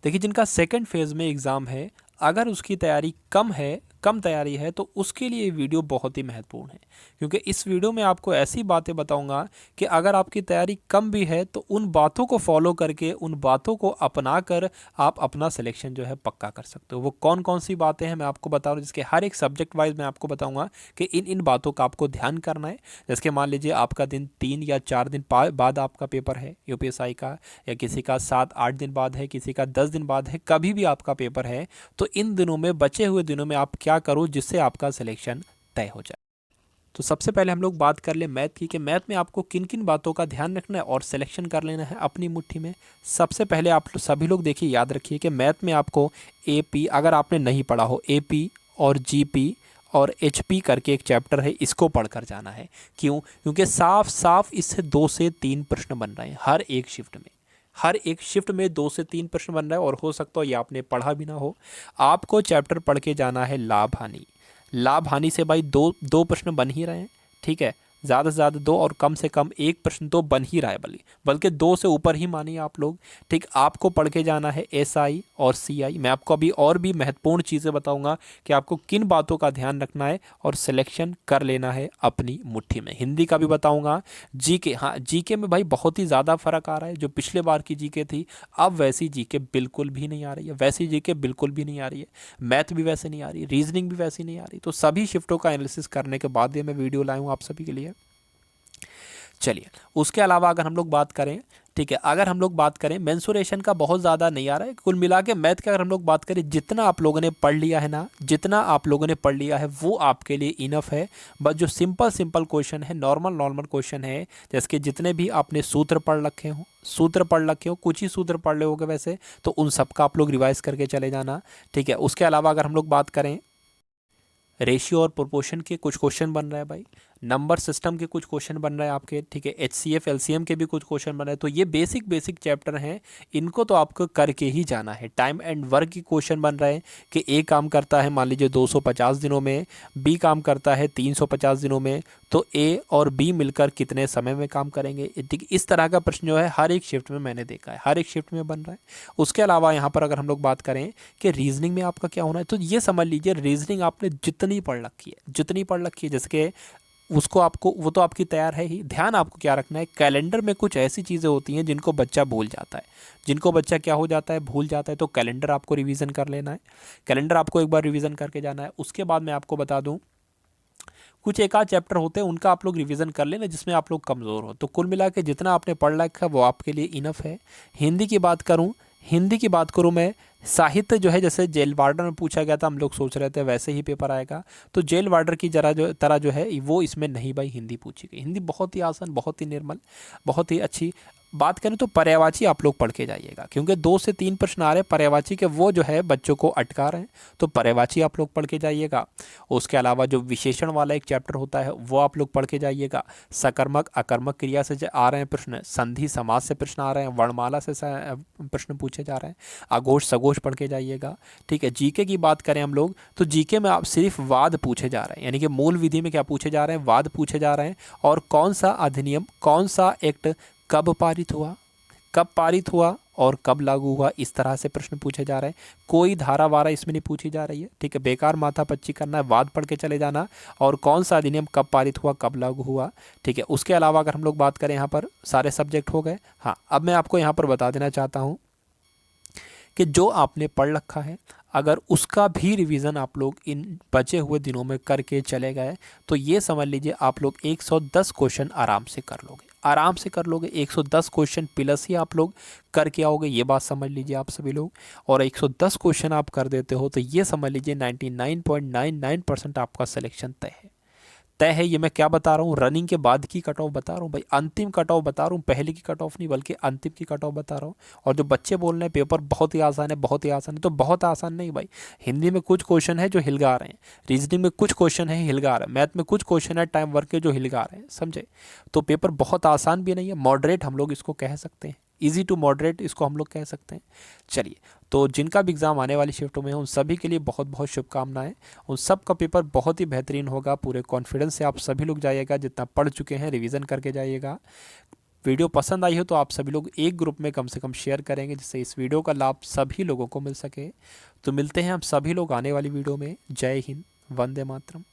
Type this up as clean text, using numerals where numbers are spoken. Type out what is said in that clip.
देखिए जिनका second phase में एग्ज़ाम है, अगर उसकी तैयारी कम तैयारी है तो उसके लिए ये वीडियो बहुत ही महत्वपूर्ण है, क्योंकि इस वीडियो में आपको ऐसी बातें बताऊंगा कि अगर आपकी तैयारी कम भी है तो उन बातों को फॉलो करके, उन बातों को अपना कर आप अपना सिलेक्शन जो है पक्का कर सकते हो। वो कौन कौन सी बातें हैं मैं आपको बता रहा हूँ, जिसके हर एक सब्जेक्ट वाइज मैं आपको बताऊँगा कि इन इन बातों का आपको ध्यान करना है। जैसे कि मान लीजिए आपका दिन 3 या 4 दिन बाद आपका पेपर है यूपीएसआई का, या किसी का 7-8 दिन बाद है, किसी का 10 दिन बाद है, कभी भी आपका पेपर है, तो इन दिनों में, बचे हुए दिनों में आप क्या करो जिससे आपका सिलेक्शन तय हो जाए। तो सबसे पहले हम लोग बात कर ले मैथ की, कि मैथ में आपको किन किन बातों का ध्यान रखना है और सिलेक्शन कर लेना है अपनी मुट्ठी में। सबसे पहले आप सभी लोग देखिए, याद रखिए कि मैथ में आपको एपी, अगर आपने नहीं पढ़ा हो, एपी और जीपी और एचपी करके एक चैप्टर है, इसको पढ़कर जाना है। क्यों? क्योंकि साफ साफ इससे 2 से 3 प्रश्न बन रहे हैं हर एक शिफ्ट में। हर एक शिफ्ट में 2 से 3 प्रश्न बन रहा है, और हो सकता हो ये आपने पढ़ा भी ना हो। आपको चैप्टर पढ़ के जाना है लाभ हानि। लाभ हानि से भाई दो दो प्रश्न बन ही रहे हैं, ठीक है। ज़्यादा से ज़्यादा 2 और कम से कम 1 प्रश्न तो बन ही रहा है, बल्कि 2 से ऊपर ही मानिए आप लोग। ठीक, आपको पढ़ के जाना है एसआई और सीआई। मैं आपको अभी और भी महत्वपूर्ण चीज़ें बताऊंगा कि आपको किन बातों का ध्यान रखना है और सिलेक्शन कर लेना है अपनी मुट्ठी में। हिंदी का भी बताऊंगा। जीके, हाँ जीके में भाई बहुत ही ज़्यादा फर्क आ रहा है। जो पिछले बार की जीके थी, अब वैसी जीके बिल्कुल भी नहीं आ रही है, वैसी जीके बिल्कुल भी नहीं आ रही है। मैथ भी वैसे नहीं आ रही, रीजनिंग भी वैसी नहीं आ रही। तो सभी शिफ्टों का एनालिसिस करने के बाद ये मैं वीडियो लाया हूँ आप सभी के लिए। चलिए, उसके अलावा अगर हम लोग बात करें, ठीक है, अगर हम लोग बात करें मेंसुरेशन का, बहुत ज़्यादा नहीं आ रहा है। कुल मिला के मैथ का अगर हम लोग बात करें, जितना आप लोगों ने पढ़ लिया है ना, जितना आप लोगों ने पढ़ लिया है वो आपके लिए इनफ है। बस जो सिंपल सिंपल क्वेश्चन है, नॉर्मल क्वेश्चन है, जैसे कि जितने भी आपने सूत्र पढ़ रखे हो, कुछ ही सूत्र पढ़ ले होगे वैसे, तो उन सब का आप लोग रिवाइज करके चले जाना। ठीक है, उसके अलावा अगर हम लोग बात करें, रेशियो और प्रोपोर्शन के कुछ क्वेश्चन बन रहे हैं भाई, नंबर सिस्टम के कुछ क्वेश्चन बन रहे हैं आपके, ठीक है, एचसीएफ एलसीएम के भी कुछ क्वेश्चन बन रहे हैं। तो ये बेसिक चैप्टर हैं, इनको तो आपको करके ही जाना है। टाइम एंड वर्क की क्वेश्चन बन रहे हैं कि ए काम करता है मान लीजिए 250 दिनों में, बी काम करता है 350 दिनों में, तो ए और बी मिलकर कितने समय में काम करेंगे। ठीक, इस तरह का प्रश्न जो है हर एक शिफ्ट में मैंने देखा है, हर एक शिफ्ट में बन रहा है। उसके अलावा यहाँ पर अगर हम लोग बात करें कि रीजनिंग में आपका क्या होना है, तो ये समझ लीजिए रीजनिंग आपने जितनी पढ़ रखी है, जैसे कि उसको आपको, वो तो आपकी तैयार है ही। ध्यान आपको क्या रखना है, कैलेंडर में कुछ ऐसी चीज़ें होती हैं जिनको बच्चा भूल जाता है, जिनको बच्चा क्या हो जाता है, भूल जाता है। तो कैलेंडर आपको रिवीजन कर लेना है, कैलेंडर आपको एक बार रिवीजन करके जाना है। उसके बाद मैं आपको बता दूं, कुछ एक आध चैप्टर होते हैं उनका आप लोग रिवीजन कर लेना जिसमें आप लोग कमज़ोर हो। तो कुल मिला के जितना आपने पढ़ रखा है वो आपके लिए इनफ है। हिंदी की बात करूं मैं, साहित्य जो है, जैसे जेल वार्डर में पूछा गया था, हम लोग सोच रहे थे वैसे ही पेपर आएगा, तो जेल वार्डर की तरह जो है वो इसमें नहीं भाई, हिंदी पूछी गई। हिंदी बहुत ही आसान, बहुत ही निर्मल, बहुत ही अच्छी। बात करें तो पर्यायवाची आप लोग पढ़ के जाइएगा, क्योंकि 2 से 3 प्रश्न आ रहे हैं पर्यायवाची के, वो जो है बच्चों को अटका रहे हैं, तो पर्यायवाची आप लोग पढ़ के जाइएगा। उसके अलावा जो विशेषण वाला एक चैप्टर होता है वो आप लोग पढ़ के जाइएगा। सकर्मक अकर्मक क्रिया से आ रहे हैं प्रश्न, संधि समास से प्रश्न आ रहे हैं, वर्णमाला से प्रश्न पूछे जा रहे हैं, आघोष सघोष पढ़ के जाइएगा। ठीक है, जीके की बात करें हम लोग, तो जीके में आप सिर्फ वाद पूछे जा रहे हैं, यानी कि मूल विधि में क्या पूछे जा रहे हैं, वाद पूछे जा रहे हैं। और कौन सा अधिनियम, कौन सा एक्ट कब पारित हुआ और कब लागू हुआ, इस तरह से प्रश्न पूछे जा रहे हैं। कोई धारा वारा इसमें नहीं पूछी जा रही है। ठीक है, बेकार माथा पच्ची करना है, वाद पढ़ के चले जाना, और कौन सा अधिनियम कब पारित हुआ, कब लागू हुआ। ठीक है, उसके अलावा अगर हम लोग बात करें, यहाँ पर सारे सब्जेक्ट हो गए। हाँ, अब मैं आपको यहाँ पर बता देना चाहता हूँ कि जो आपने पढ़ रखा है, अगर उसका भी रिवीजन आप लोग इन बचे हुए दिनों में करके चले गए, तो ये समझ लीजिए आप लोग 110 क्वेश्चन आराम से कर लोगे, 110 क्वेश्चन प्लस ही आप लोग करके आओगे, ये बात समझ लीजिए आप सभी लोग। और 110 क्वेश्चन आप कर देते हो तो ये समझ लीजिए 99.99% आपका सिलेक्शन तय है। ये मैं क्या बता रहा हूँ, रनिंग के बाद की कट ऑफ बता रहा हूँ भाई, अंतिम कट ऑफ बता रहा हूँ, पहले की कट ऑफ नहीं बल्कि अंतिम की कट ऑफ बता रहा हूँ। और जो बच्चे बोल रहे हैं पेपर बहुत ही आसान है, बहुत ही आसान है, तो बहुत आसान नहीं भाई। हिंदी में कुछ क्वेश्चन है जो हिलगा रहे हैं, रीजनिंग में कुछ क्वेश्चन है हिलगा रहे हैं, मैथ में कुछ क्वेश्चन है टाइम वर्क के जो हिलगा रहे हैं, समझे। तो पेपर बहुत आसान भी नहीं है, मॉडरेट हम लोग इसको कह सकते हैं, ईजी टू मॉडरेट इसको हम लोग कह सकते हैं। चलिए, तो जिनका भी एग्ज़ाम आने वाली शिफ्टों में है उन सभी के लिए बहुत बहुत शुभकामनाएं। उन सब का पेपर बहुत ही बेहतरीन होगा, पूरे कॉन्फिडेंस से आप सभी लोग जाइएगा, जितना पढ़ चुके हैं रिवीजन करके जाइएगा। वीडियो पसंद आई हो तो आप सभी लोग एक ग्रुप में कम से कम शेयर करेंगे, जिससे इस वीडियो का लाभ सभी लोगों को मिल सके। तो मिलते हैं हम सभी लोग आने वाली वीडियो में। जय हिंद, वंदे मातरम।